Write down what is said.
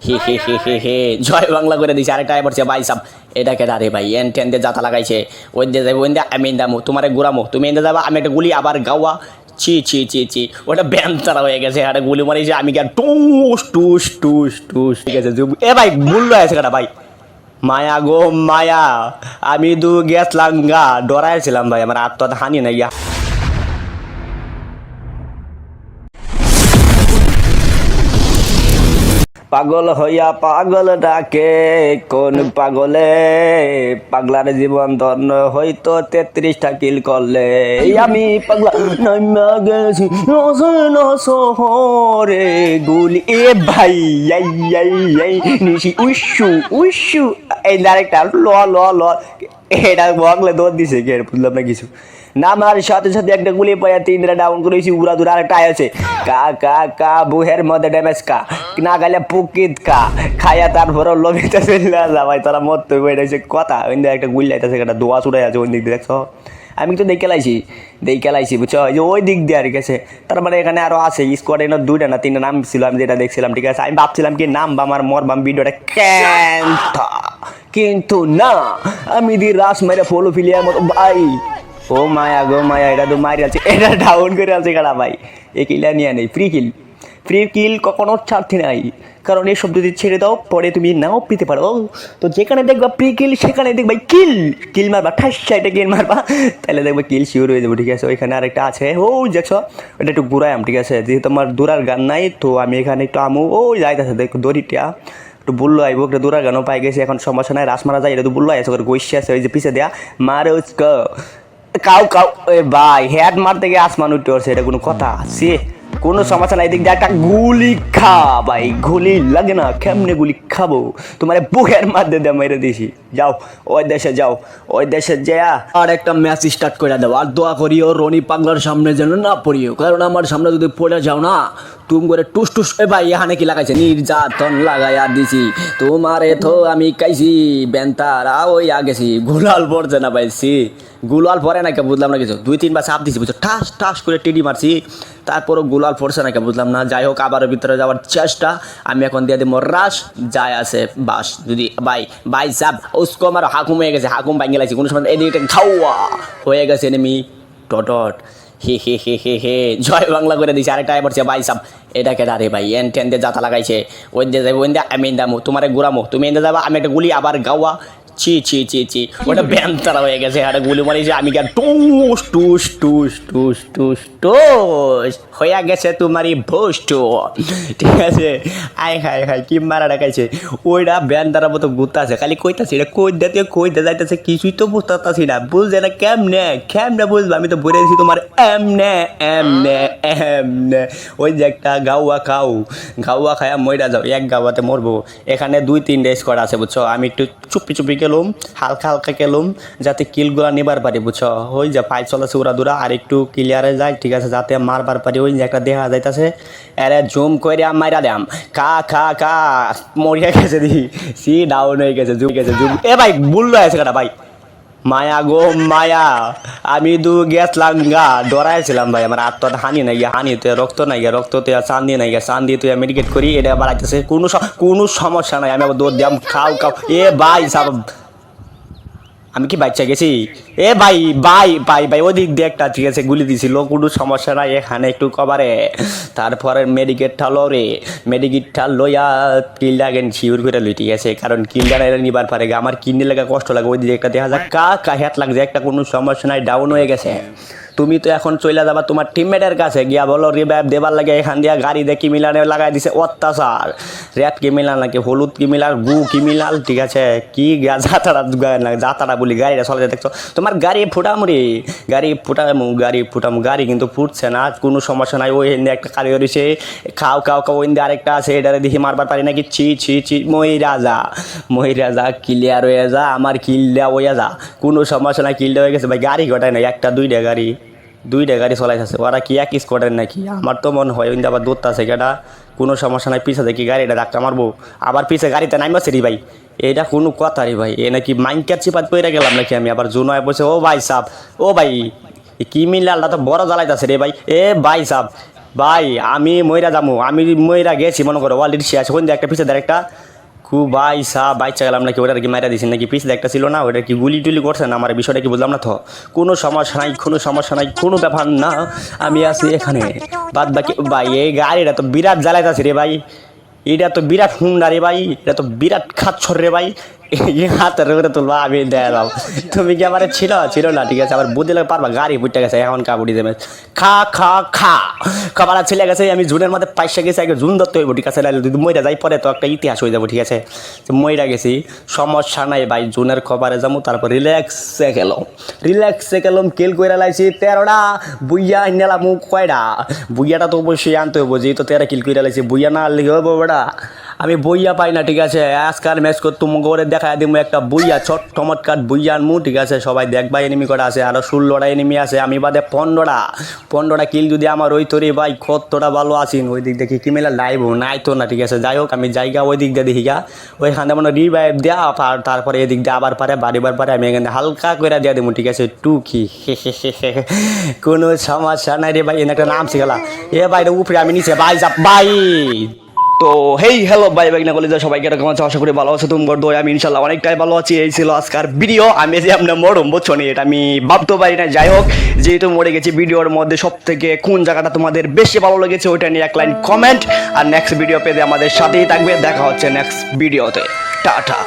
হে হে হে হে হে জয় বাংলা করে দিছে আরেকটা পড়ছে ভাই সাব এটা কেডা রে ভাই এন টেন দিয়ে জাতা লাগাইছে ওই দিয়ে যাবো ওই দিয়ে আমি দামো তোমারে গুড়ামো তুমি এনে যাবা আমি একটা গুলি আবার গাওয়া চি চি চি চি ওটা ব্যান্তারা হয়ে গেছে একটা গুলি মারিছে আমি কি আর টুস টুস টুস টুস ঠিক আছে এ ভাই ভুল আছে কাটা ভাই মায়া গো মায়া আমি দু গেছলাম গা ডরাইছিলাম ভাই আমার আত্মহত্যা হানি না গিয়া পাগল হইয়া পাগল ডাকে কোন পাগলে পাগলার জীবন ধন্য হইতো 33টা কিল করলে আমি পাগলা নাইমা গেছি শহরে গুলি এ ভাই নিশি উইশু উইশু এই ডাইরেক্টর ল ল ল এটা বগলে দৌড় দিছে কে বুঝলাম না কিছু নামার সাথে সাথে একটা গুলি পাইয়া 3টা ডাউন করেছি উড়া দুরা আরেকটা আছে কা কা কা বুহের মধ্যে ড্যামেজ কা না গেলে পুকিত কা খাইয়া তারপর লবিতে চলে যা ভাই তোরা মরতে বেড়েছে কথা ওই দিকে একটা গুলি আইতাছে একটা দোয়া ছুড়ে আছে ওই দিক দিয়ে দেখছো আমি তো দেখে লাইছি বুঝছো যে ওই দিক দিয়ে আর গেছে তার মানে এখানে আরো আছে স্কোয়াডে 2টা না 3টা নাম ছিল আমি যেটা দেখছিলাম ঠিক আছে আমি ভাবছিলাম কি নাম বা আমার মরবাম ভিডিওটা কিন্তু না আমি দি রাস মেরে ফলো ফিলিয়ার মতো ভাই ও মায়া গো মায়া এটা তো মারি আছে এটা ডাউন করে আছে কারা ভাই এই কিলটা নিয়ে নেই ফ্রি কিল কখনো ছাড়তে নাই কারণ এইসব যদি ছেড়ে দাও পরে তুমি নাও পেতে পারো তো যেখানে দেখবা ফ্রি কিল সেখানে দেখবা কিল মারবা ঠাসা এটা কিল মারবা তাহলে দেখবা কিল শিওর হয়ে যাবো ঠিক আছে ওইখানে আরেকটা আছে ও দেখছো ওটা একটু ঘুরাইম ঠিক আছে যেহেতু আমার দৌড়ার গান নাই তো আমি এখানে একটু আমু ও যাইতেছে দেখো দড়িটা একটু বললো আইব একটা দৌড়ার গানও পাই গেছে এখন সমস্যা নাই রাস মারা যায় এটা তো বললো আছে ওর গৈসে আছে ওই যে পিছিয়ে দেয়া মারে কাউ এ ভাই হেড মারতে গিয়ে আসমান উঠতে পারছে এটা কোনো কথা সে কোনো সমস্যা নাই দিক দিয়ে একটা গুলি খা ভাই গুলি লাগে না কেমনে গুলি খাবো তোমার বুকের মধ্যে দিয়ে মেরে দিছি যাও ওই দেশে যা আর একটা ম্যাচ স্টার্ট করে দাও আর দোয়া করিও রনি পাগলার সামনে যেন না পড়িও কারণ আমার সামনে যদি পড়ে যাও না তুম করে টুস টুস ভাই এখানে কি লাগাইছে নির্যাতন লাগাইয়া দিছি তোমারে তো আমি কাইছি বেন্তারা ওই আগেছি গুলাল পড়ছে না ভাইছি গুলাল পরে নাকি বুঝলাম না কিছু 2-3 বার চাপ দিছি বুঝছো ঠাস করে টিডি মারছি তারপরও গুলাল পড়ছে নাকি বুঝলাম না যাই হোক আবার ভিতরে যাওয়ার চেষ্টা আমি এখন দিয়ে দিব রাস যায় আছে বাস যদি ভাই সাব উসকো আমার হাকুম হয়ে গেছে হাকুম ভাঙে লাগছে কোনো সময় এদিকে খাওয়া হয়ে গেছে এনিমি টট হে হে হে হে হে জয় বাংলা করে দিছে আরেকটা পড়ছে ভাই সাব এটা কেডা রে ভাই এন টেন দিয়ে জাতা লাগাইছে ওই দিয়ে যাবো ওই দিয়ে আমি দামো তোমারে গুড়ামো তুমি এনে যাবা আমি একটা গুলি আবার গাওয়া চি চি চি চি ওটা ব্যান্তারা হয়ে গেছে একটা গুলি মারিছে আমি কি আর টুস টুস টুস টুস টুস টুস হয়ে গেছে তোমারই ভোষ্ট ঠিক আছে আয় হাই কি মারা ডাকাইছে ওইটা ব্যান্তারা মতো ঘুরতে আছে খালি কইতাছে এটা কইতে যাইতেছে কিছুই তো বুঝতেছি না বুঝছে না কেমনে বুঝবো আমি তো বলে দিছি তোমার এমনে ওই যে একটা গাওয়া খায়া মইরা যাও এক গাওয়াতে মরবো এখানে 2-3টা স্কোয়াড আছে বুঝছো আমি একটু চুপি গেলুম হালকা গেলুম যাতে কিলগুলা নেবার পারি বুঝছো ওই যে পাই চলেছে ওরা দূরা আর একটু ক্লিয়ারে যায় ঠিক আছে যাতে মারবার পারি ওই যে একটা দেখা যাইতেছে আরে জুম করে মাইরা দাম কা মরিয়া গেছে দি সি ডাউন হয়ে গেছে জুম এ ভাই ভুল আছে কাটা ভাই মায়া গো মায়া আমি দু গেছলাম গা ডরাইছিলাম ভাই আমার আত্মহত্যা হানি নাই হানিতে রক্ত নাই রক্ততে চান্দি নাই চান্দি তুই মেডিকেট করি এটা আবার আইতেছে কোনো সমস্যা নাই আমি আবার দৌড় দিলাম খাও এ ভাই সাব আমি কি বাচ্চা গেছি এ ভাই ওই দিক দিয়ে একটা ঠিক আছে গুলি দিছিল কোনো সমস্যা নাই এখানে একটু কভারে তারপরে মেডিকেটটা লইয়া কিলটা আগেন শিওর করে লই ঠিক আছে কারণ কিলটা নিবার পারে আমার কিডনি লাগা কষ্ট লাগে ওই দিকে একটা দেখা যাক কা হেট লাগছে একটা কোনো সমস্যা নাই ডাউন হয়ে গেছে তুমি তো এখন চলে যাবা তোমার টিমমেটের কাছে গিয়া বলো রিভাইভ দেবার লাগে এখান দিয়া গাড়ি দিয়ে কি মিলানে লাগাই দিছে অত্যাচার রেড কি মিলান নাকি হলুদ কি মিলাল গু কি মিলাল ঠিক আছে কি যাতারা বলি গাড়িটা চলে দেখছো তোমার গাড়ি ফুটামু গাড়ি কিন্তু ফুটছে না কোনো সমস্যা নাই ওই হিন্দে একটা কালি রয়েছে খাও ওই হিন্দে আরেকটা আছে এটারে দেখি মারবার পারি নাকি ছি মহিরাজা ক্লিয়ার হয়ে যা আমার কিলটা হয়ে যা কোনো সমস্যা নাই কিলটা হয়ে গেছে ভাই গাড়ি ঘটায় নাই একটা দুইটা গাড়ি চলাইতেছে ওরা কি এক স্কোয়াডের নাকি আমার তো মনে হয় ওই আবার দৌড়তে আছে এটা কোনো সমস্যা নাই পিছে দেখি গাড়িটা ধাক্কা মারবো আবার পিছে গাড়িতে নামছে রে ভাই এটা কোনো কথা রে ভাই এ নাকি মাইনকার চিপাত পইরা গেলাম নাকি আমি আবার জুনায় বসে ও ভাই সাব ও ভাই কি মিলালটা তো বড় জ্বালাইতেছে রে ভাই এ ভাই সাব ভাই আমি ময়রা যাবো, আমি ময়রা গেছি মনে করো অলরেডি শেষ কোন একটা পিছিয়ে দেয় একটা খুব ভাই সাহ বাইচা গেলাম নাকি ওটা কি মারা দিয়েছেন নাকি পিছিয়ে একটা ছিল না ওটা কি গুলি টুলি করছেন আমার বিষয়টা কি বুঝলাম না তো কোনো সমস্যা নাই কোনো সমস্যা নাই কোনো ব্যাপার না আমি আছি এখানে বাদ বাকি ভাই এই গাড়িটা তো বিরাট জ্বালাইতেছে রে ভাই এটা তো বিরাট হুন্ডা রে ভাই এটা তো বিরাট খাচ্ছর রে ভাই হাতের করে তুলবা আমি দেখালাম তুমি কি আমার ছিল না ঠিক আছে আবার বুঝলে পারবা গাড়ি বুঝতে গেছে এখন কাবুড়ি দেবে খা খা খা খাবার ছেলে গেছে আমি জুনের মধ্যে পাইসা গেছি আগে জুন ধরতে হইব ঠিক আছে যদি মইরা যাই পরে তো একটা ইতিহাস হয়ে যাবো ঠিক আছে মইরা গেছি সমস্যা নাই ভাই জুনের খবরে যাবো তারপর রিল্যাক্সে গেলাম কেল কইরা লাইছি 13টা বুইয়া নেলাম কয়টা বুইয়াটা তো অবশ্যই আনতে হইব যেহেতু 13 কিল কইরা লাইছি বুইয়া না আনলে হইব বেটা আমি বইয়া পাই না ঠিক আছে আজকাল ম্যাচ করতে করে দেখা দিব একটা বইয়া ছোট টমটকাট বইয়া আনমু ঠিক আছে সবাই দেখবা এনিমি কটা আছে আরও 16টা এনিমি আছে আমি বাদে 15টা কিল যদি আমার ওই তোরে ভাই কতটা ভালো আছেন ওই দিক দেখি কি মেলা লাইভ নাই তো না ঠিক আছে যাই হোক আমি জায়গা ওই দিক দিয়ে দেখি গা ওইখানে মানে রিভাইভ দেওয়া আর তারপরে এদিক দিয়ে আবার পারে বাড়িবার পারে আমি এখানে হালকা করে দিয়ে দেবো ঠিক আছে টুকি কোনো সমস্যা নাই রে ভাই এনে একটা নাম শিখালা এ ভাই উপরে আমি নিচে ভাই যা ভাই তো হেই হ্যালো ভাই ভাই না বলে যে সবাইকে এরকম আছে আশা করি ভালো আছে তোমার দোয়া আমি ইনশাল্লাহ অনেকটাই ভালো আছি এই ছিল আজকের ভিডিও আমি যে আপনার মরম বুঝছো নি এটা আমি ভাবতে পারি না যাই হোক যেহেতু মরে গেছি ভিডিওর মধ্যে সব থেকে কোন জায়গাটা তোমাদের বেশি ভালো লেগেছে ওইটা নিয়ে এক লাইন কমেন্ট আর নেক্সট ভিডিও পেতে আমাদের সাথেই থাকবে দেখা হচ্ছে নেক্সট ভিডিওতে টাটা